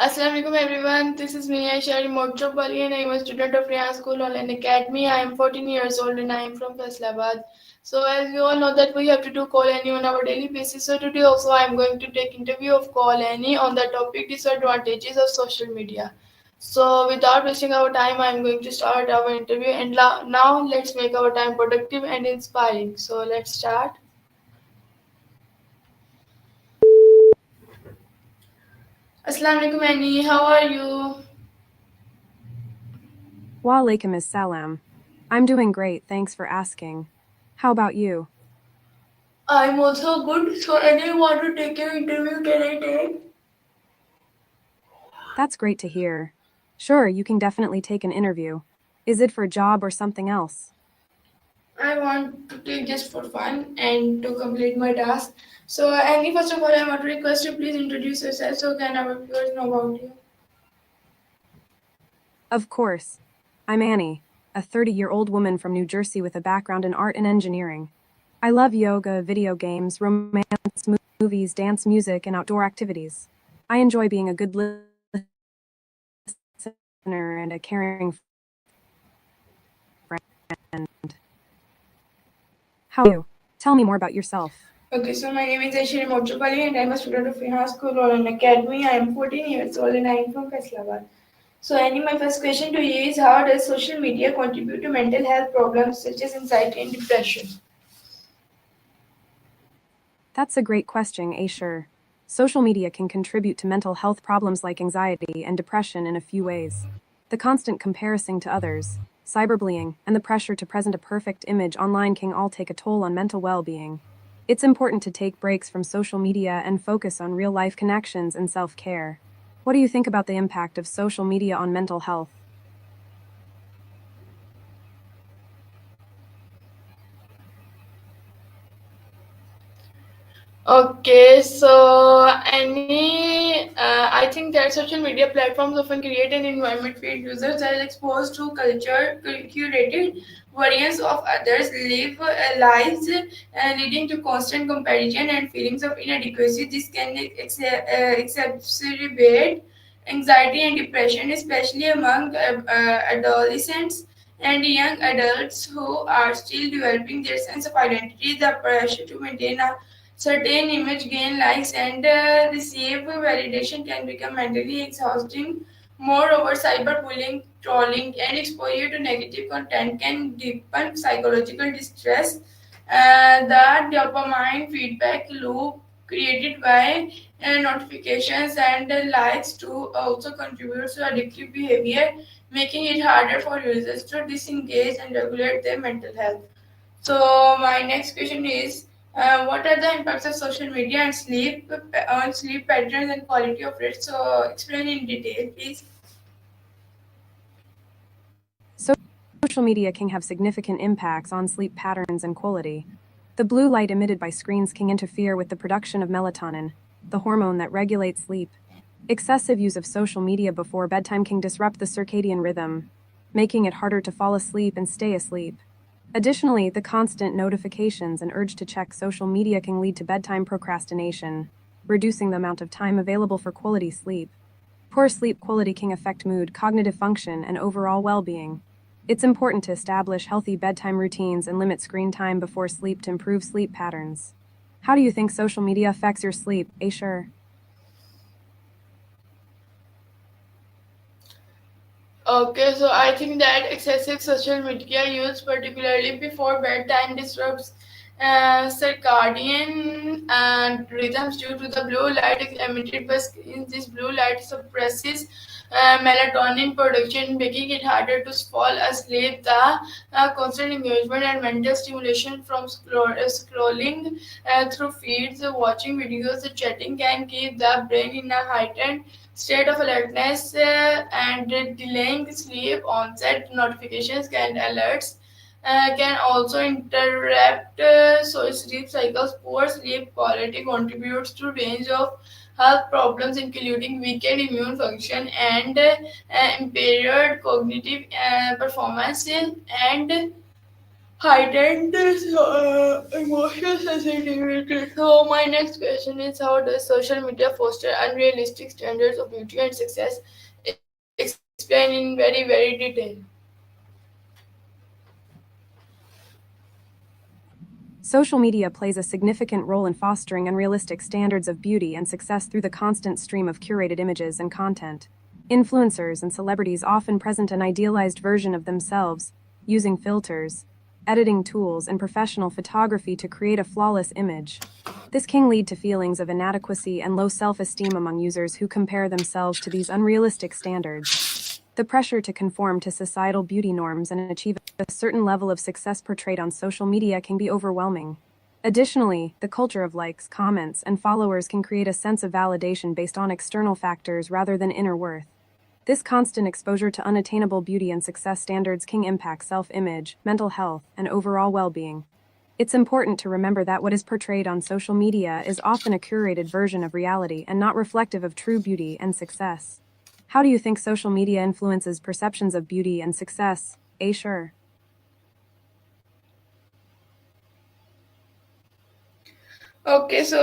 Assalamu alaikum everyone. This is me Aisha Morchopali and I am a student of Riyan School Online Academy. I am 14 years old and I am from Faisalabad. So as we all know that we have to do call any on our daily basis. So today also I am going to take interview of call any on the topic disadvantages of social media. So without wasting our time, I am going to start our interview and now let's make our time productive and inspiring. So let's start. Assalamu alaikum Annie. How are you? Wa alaikum assalam. I'm doing great, thanks for asking. How about you? I'm also good. So anyone want to take your interview? Can I take? That's great to hear. Sure, you can definitely take an interview. Is it for a job or something else? I want to take just for fun and to complete my task. So Annie, first of all, I want to request you please introduce yourself so can our viewers know about you. Of course. I'm Annie, a 30-year-old woman from New Jersey with a background in art and engineering. I love yoga, video games, romance, movies, dance, music, and outdoor activities. I enjoy being a good listener and a caring friend. How are you? Tell me more about yourself. Okay, so my name is Aishwarya Mochopali and I'm a student of Rihan School Online Academy. I am 14 years old and I am from Faisalabad. So Annie, my first question to you is how does social media contribute to mental health problems such as anxiety and depression? That's a great question, Asher. Social media can contribute to mental health problems like anxiety and depression in a few ways. The constant comparison to others, cyberbullying, and the pressure to present a perfect image online can all take a toll on mental well being. It's important to take breaks from social media and focus on real life connections and self care. What do you think about the impact of social media on mental health? Okay, so I think that social media platforms often create an environment where users are exposed to culture, curated variants of others' lives, leading to constant comparison and feelings of inadequacy. This can exacerbate anxiety and depression, especially among adolescents and young adults who are still developing their sense of identity. The pressure to maintain a certain image, gain likes, and receive validation can become mentally exhausting. Moreover, cyberbullying, trolling, and exposure to negative content can deepen psychological distress. The dopamine feedback loop created by notifications and likes to also contribute to addictive behavior, making it harder for users to disengage and regulate their mental health. So my next question is, what are the impacts of social media and sleep on sleep patterns and quality of rest? So explain in detail, please. Social media can have significant impacts on sleep patterns and quality. The blue light emitted by screens can interfere with the production of melatonin, the hormone that regulates sleep. Excessive use of social media before bedtime can disrupt the circadian rhythm, making it harder to fall asleep and stay asleep. Additionally, the constant notifications and urge to check social media can lead to bedtime procrastination, reducing the amount of time available for quality sleep. Poor sleep quality can affect mood, cognitive function, and overall well being. It's important to establish healthy bedtime routines and limit screen time before sleep to improve sleep patterns. How do you think social media affects your sleep, Asher? Okay, so I think that excessive social media use, particularly before bedtime, disrupts circadian rhythms due to the blue light emitted by screens. This blue light suppresses melatonin production, making it harder to fall asleep. The constant engagement and mental stimulation from scrolling through feeds, watching videos, chatting can keep the brain in a heightened state of alertness and delaying sleep onset. Notifications and alerts can also interrupt so sleep cycles. Poor sleep quality contributes to range of health problems including weakened immune function and impaired cognitive performance and heightened emotional sensitivity. So my next question is, how does social media foster unrealistic standards of beauty and success? Explain in very detail. Social media plays a significant role in fostering unrealistic standards of beauty and success through the constant stream of curated images and content. Influencers and celebrities often present an idealized version of themselves, using filters, editing tools, and professional photography to create a flawless image. This can lead to feelings of inadequacy and low self esteem among users who compare themselves to these unrealistic standards. The pressure to conform to societal beauty norms and achieve a certain level of success portrayed on social media can be overwhelming. Additionally, the culture of likes, comments, and followers can create a sense of validation based on external factors rather than inner worth. This constant exposure to unattainable beauty and success standards can impact self image, mental health, and overall well being. It's important to remember that what is portrayed on social media is often a curated version of reality and not reflective of true beauty and success. How do you think social media influences perceptions of beauty and success, Ashur? Okay, so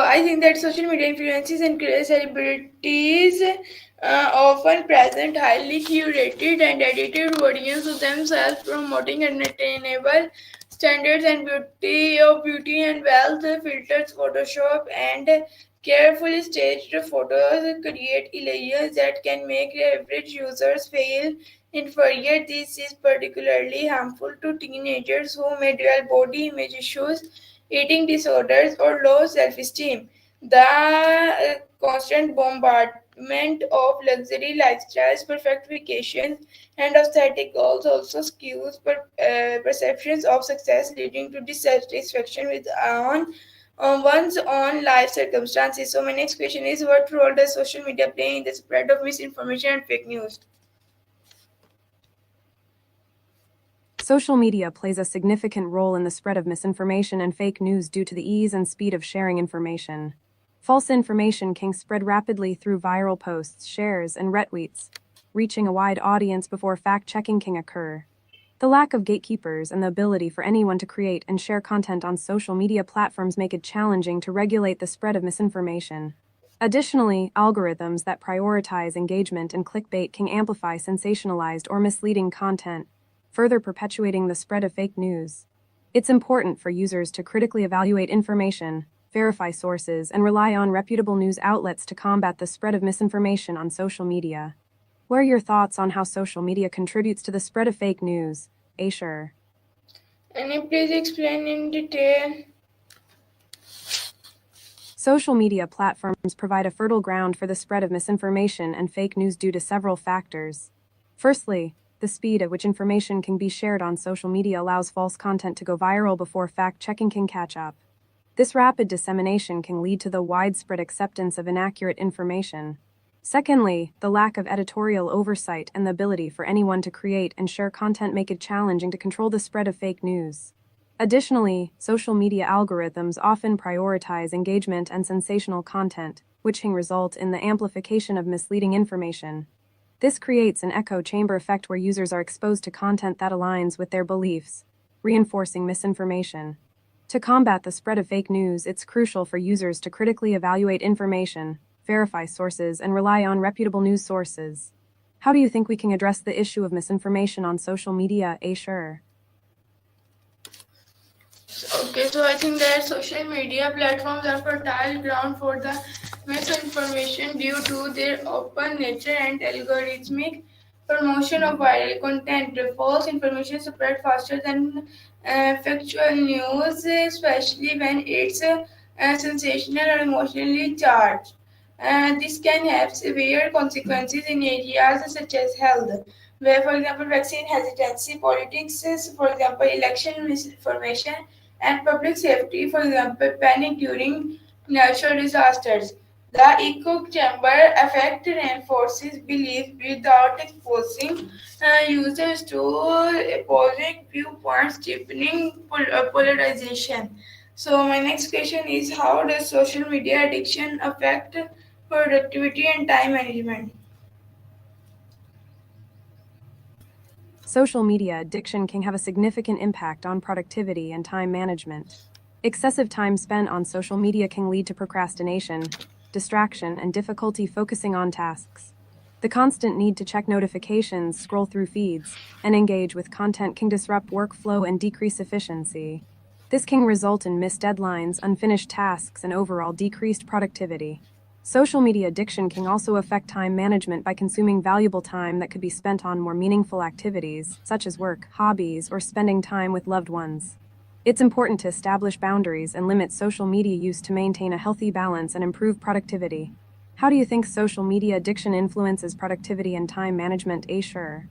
I think that social media influences and celebrities often present highly curated and edited versions of themselves, promoting unattainable standards and beauty and wealth. Filters, Photoshop, and carefully staged photos create illusions that can make average users feel inferior. This is particularly harmful to teenagers who may develop body image issues, eating disorders, or low self esteem. The constant bombardment of luxury lifestyles, perfect vacations, and aesthetic goals also skews perceptions of success, leading to dissatisfaction with one's own life circumstances. So, my next question is, what role does social media play in the spread of misinformation and fake news? Social media plays a significant role in the spread of misinformation and fake news due to the ease and speed of sharing information. False information can spread rapidly through viral posts, shares, and retweets, reaching a wide audience before fact checking can occur. The lack of gatekeepers and the ability for anyone to create and share content on social media platforms make it challenging to regulate the spread of misinformation. Additionally, algorithms that prioritize engagement and clickbait can amplify sensationalized or misleading content, further perpetuating the spread of fake news. It's important for users to critically evaluate information, verify sources, and rely on reputable news outlets to combat the spread of misinformation on social media. What are your thoughts on how social media contributes to the spread of fake news, Ashur? Can you please explain in detail? Social media platforms provide a fertile ground for the spread of misinformation and fake news due to several factors. Firstly, the speed at which information can be shared on social media allows false content to go viral before fact checking can catch up. This rapid dissemination can lead to the widespread acceptance of inaccurate information. Secondly, the lack of editorial oversight and the ability for anyone to create and share content make it challenging to control the spread of fake news. Additionally, social media algorithms often prioritize engagement and sensational content, which can result in the amplification of misleading information. This creates an echo chamber effect where users are exposed to content that aligns with their beliefs, reinforcing misinformation. To combat the spread of fake news, it's crucial for users to critically evaluate information, verify sources, and rely on reputable news sources. How do you think we can address the issue of misinformation on social media, Ashur? Okay, so I think that social media platforms are fertile ground for the misinformation due to their open nature and algorithmic promotion of viral content. False information spread faster than factual news, especially when it's sensational or emotionally charged. This can have severe consequences in areas such as health, where, for example, vaccine hesitancy, politics, for example, election misinformation, and public safety, for example, panic during natural disasters. The echo chamber effect reinforces belief without exposing users to opposing viewpoints, deepening polarization. So, my next question is, how does social media addiction affect productivity and time management? Social media addiction can have a significant impact on productivity and time management. Excessive time spent on social media can lead to procrastination, distraction, and difficulty focusing on tasks. The constant need to check notifications, scroll through feeds, and engage with content can disrupt workflow and decrease efficiency. This can result in missed deadlines, unfinished tasks, and overall decreased productivity. Social media addiction can also affect time management by consuming valuable time that could be spent on more meaningful activities, such as work, hobbies, or spending time with loved ones. It's important to establish boundaries and limit social media use to maintain a healthy balance and improve productivity. How do you think social media addiction influences productivity and time management, Ashur?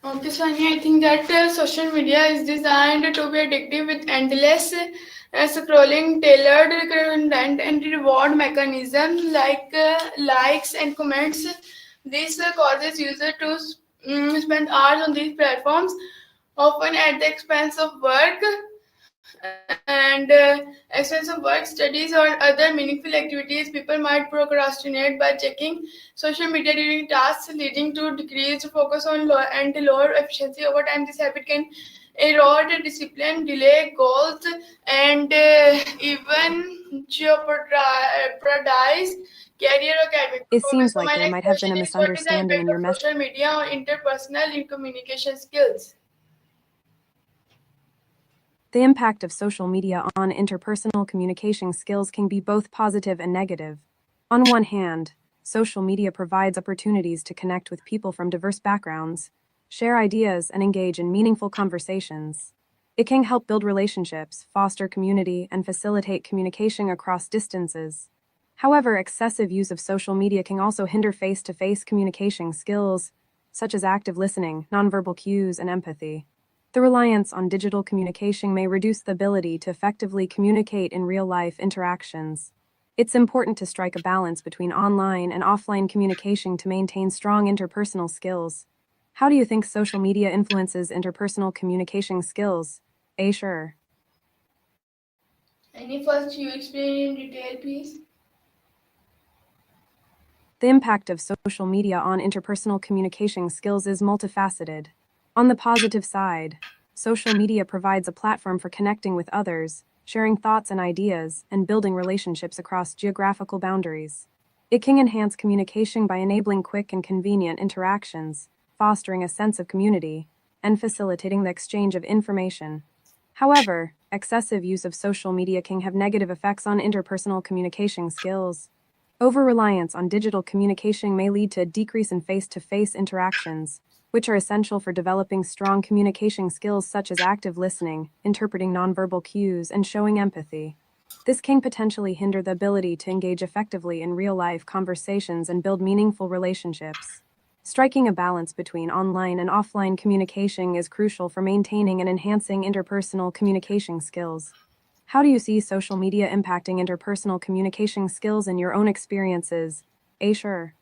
Okay, Sonia, I think that social media is designed to be addictive with endless scrolling, tailored content, and reward mechanism like likes and comments. This causes user to spend hours on these platforms, often at the expense of work and expense of work, studies, or other meaningful activities. People might procrastinate by checking social media during tasks, leading to decreased focus on and lower efficiency. Over time, this habit can erode discipline, delay goals, and even jeopardize career or academic It performance. seems So like my there next might have been question a is, what is the misunderstanding impact in your of message. social media on interpersonal communication skills? The impact of social media on interpersonal communication skills can be both positive and negative. On one hand, social media provides opportunities to connect with people from diverse backgrounds, share ideas, and engage in meaningful conversations. It can help build relationships, foster community, and facilitate communication across distances. However, excessive use of social media can also hinder face to face communication skills, such as active listening, nonverbal cues, and empathy. The reliance on digital communication may reduce the ability to effectively communicate in real life interactions. It's important to strike a balance between online and offline communication to maintain strong interpersonal skills. How do you think social media influences interpersonal communication skills? Sure. Any first you explain in detail, please? The impact of social media on interpersonal communication skills is multifaceted. On the positive side, social media provides a platform for connecting with others, sharing thoughts and ideas, and building relationships across geographical boundaries. It can enhance communication by enabling quick and convenient interactions, fostering a sense of community, and facilitating the exchange of information. However, excessive use of social media can have negative effects on interpersonal communication skills. Over-reliance on digital communication may lead to a decrease in face-to-face interactions, which are essential for developing strong communication skills such as active listening, interpreting nonverbal cues, and showing empathy. This can potentially hinder the ability to engage effectively in real-life conversations and build meaningful relationships. Striking a balance between online and offline communication is crucial for maintaining and enhancing interpersonal communication skills. How do you see social media impacting interpersonal communication skills in your own experiences? Sure.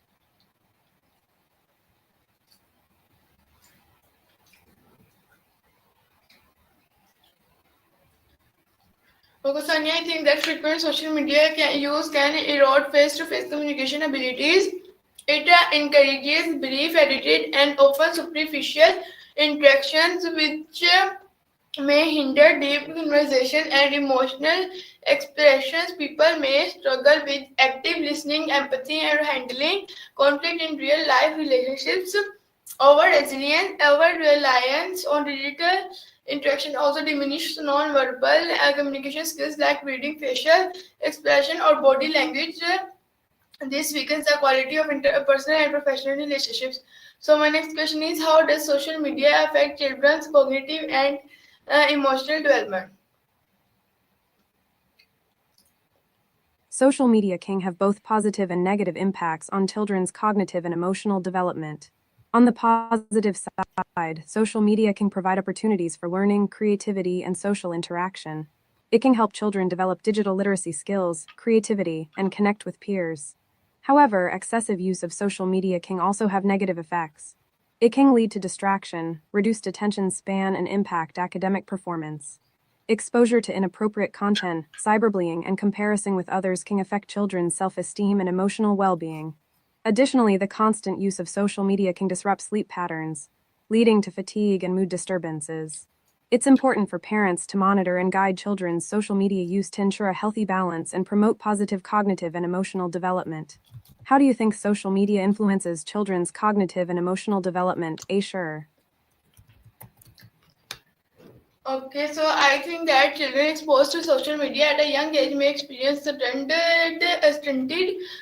Okay, Sonia, I think that frequent social media use can erode face-to-face communication abilities. It encourages brief, edited, and often superficial interactions, which may hinder deep conversation and emotional expressions. People may struggle with active listening, empathy, and handling conflict in real life relationships. Over reliance on digital interaction also diminishes non-verbal communication skills like reading facial expression or body language. This weakens the quality of interpersonal and professional relationships. So my next question is, how does social media affect children's cognitive and emotional development? Social media can have both positive and negative impacts on children's cognitive and emotional development. On the positive side, social media can provide opportunities for learning, creativity, and social interaction. It can help children develop digital literacy skills, creativity, and connect with peers. However, excessive use of social media can also have negative effects. It can lead to distraction, reduced attention span, and impact academic performance. Exposure to inappropriate content, cyberbullying, and comparison with others can affect children's self-esteem and emotional well-being. Additionally, the constant use of social media can disrupt sleep patterns, leading to fatigue and mood disturbances. It's important for parents to monitor and guide children's social media use to ensure a healthy balance and promote positive cognitive and emotional development. How do you think social media influences children's cognitive and emotional development? Sure. Okay, so I think that children exposed to social media at a young age may experience stunted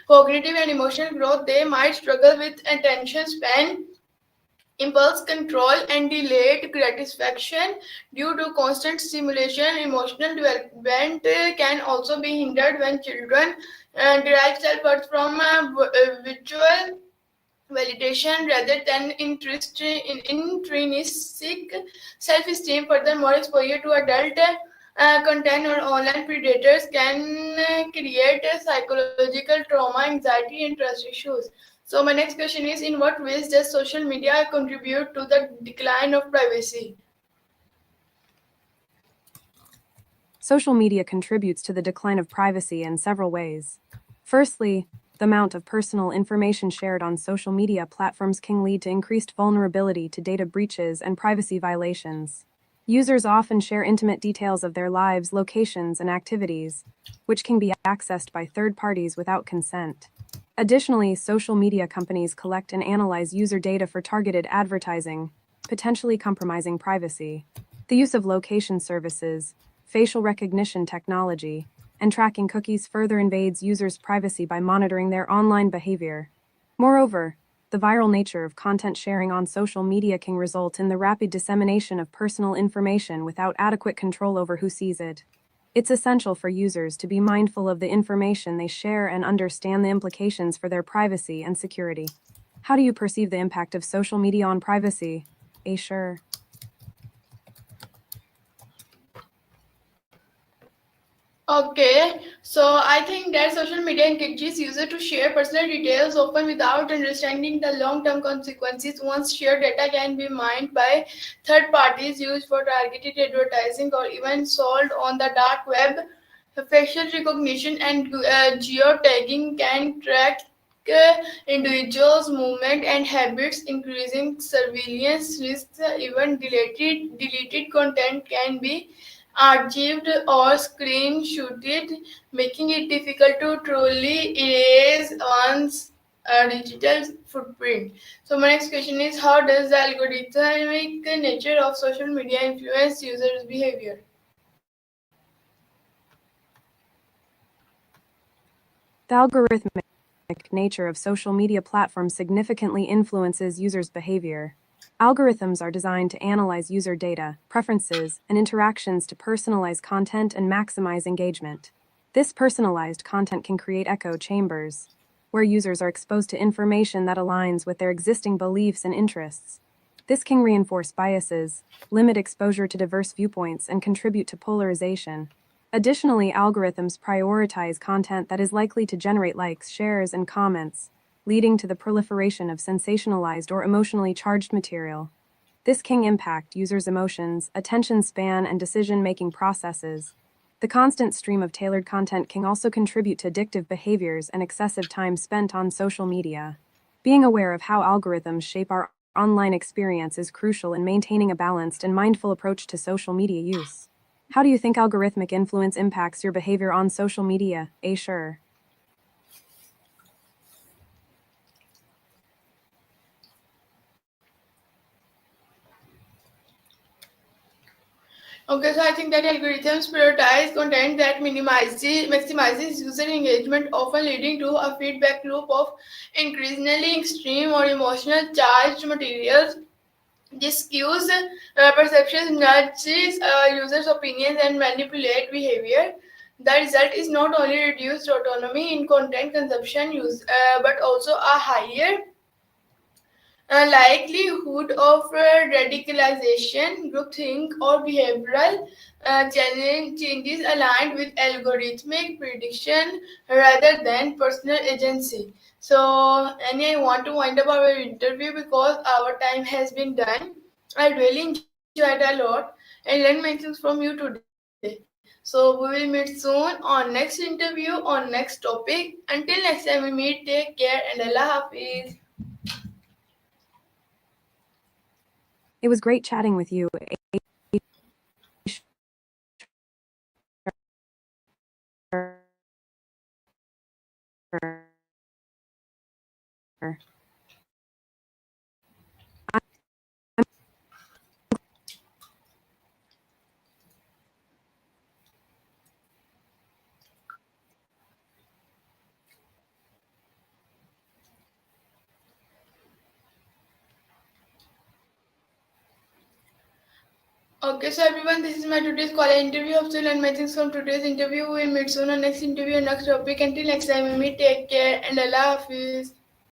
cognitive and emotional growth. They might struggle with attention span, impulse control, and delayed gratification due to constant stimulation. Emotional development can also be hindered when children derive self-worth from visual validation rather than intrinsic self-esteem. Furthermore, exposure to adult content or online predators can create a psychological trauma, anxiety, and trust issues. So my next question is, in what ways does social media contribute to the decline of privacy? Social media contributes to the decline of privacy in several ways. Firstly, the amount of personal information shared on social media platforms can lead to increased vulnerability to data breaches and privacy violations. Users often share intimate details of their lives, locations, and activities, which can be accessed by third parties without consent. Additionally, social media companies collect and analyze user data for targeted advertising, potentially compromising privacy. The use of location services, facial recognition technology, and tracking cookies further invades users' privacy by monitoring their online behavior. Moreover, the viral nature of content sharing on social media can result in the rapid dissemination of personal information without adequate control over who sees it. It's essential for users to be mindful of the information they share and understand the implications for their privacy and security. How do you perceive the impact of social media on privacy? Sure. Okay, so I think that social media encourages users to share personal details often without understanding the long-term consequences. Once shared data can be mined by third parties, used for targeted advertising, or even sold on the dark web. Facial recognition and geotagging can track individuals' movement and habits, increasing surveillance risks. Even deleted content can be archived or screenshotted, making it difficult to truly erase one's digital footprint. So my next question is, how does the algorithmic nature of social media influence users' behavior? The algorithmic nature of social media platforms significantly influences users' behavior. Algorithms are designed to analyze user data, preferences, and interactions to personalize content and maximize engagement. This personalized content can create echo chambers, where users are exposed to information that aligns with their existing beliefs and interests. This can reinforce biases, limit exposure to diverse viewpoints, and contribute to polarization. Additionally, algorithms prioritize content that is likely to generate likes, shares, and comments, leading to the proliferation of sensationalized or emotionally charged material. This can impact users' emotions, attention span, and decision making processes. The constant stream of tailored content can also contribute to addictive behaviors and excessive time spent on social media. Being aware of how algorithms shape our online experience is crucial in maintaining a balanced and mindful approach to social media use. How do you think algorithmic influence impacts your behavior on social media? Sure. Okay, so I think that algorithms prioritize content that maximizes user engagement, often leading to a feedback loop of increasingly extreme or emotional charged materials. This cues perceptions, nudges users' opinions, and manipulate behavior. The result is not only reduced autonomy in content consumption but also a higher likelihood of radicalization, groupthink, or behavioral changes aligned with algorithmic prediction rather than personal agency. So, Annie, I want to wind up our interview because our time has been done. I really enjoyed a lot and learned many things from you today. So, we will meet soon on next interview, on next topic. Until next time we meet, take care and Allah Hafiz. It was great chatting with you. Okay, so everyone, this is my today's college interview. Hope you learn many things from today's interview. We'll meet soon on next interview, next topic. Until next time, we meet. Take care and Allah Hafiz.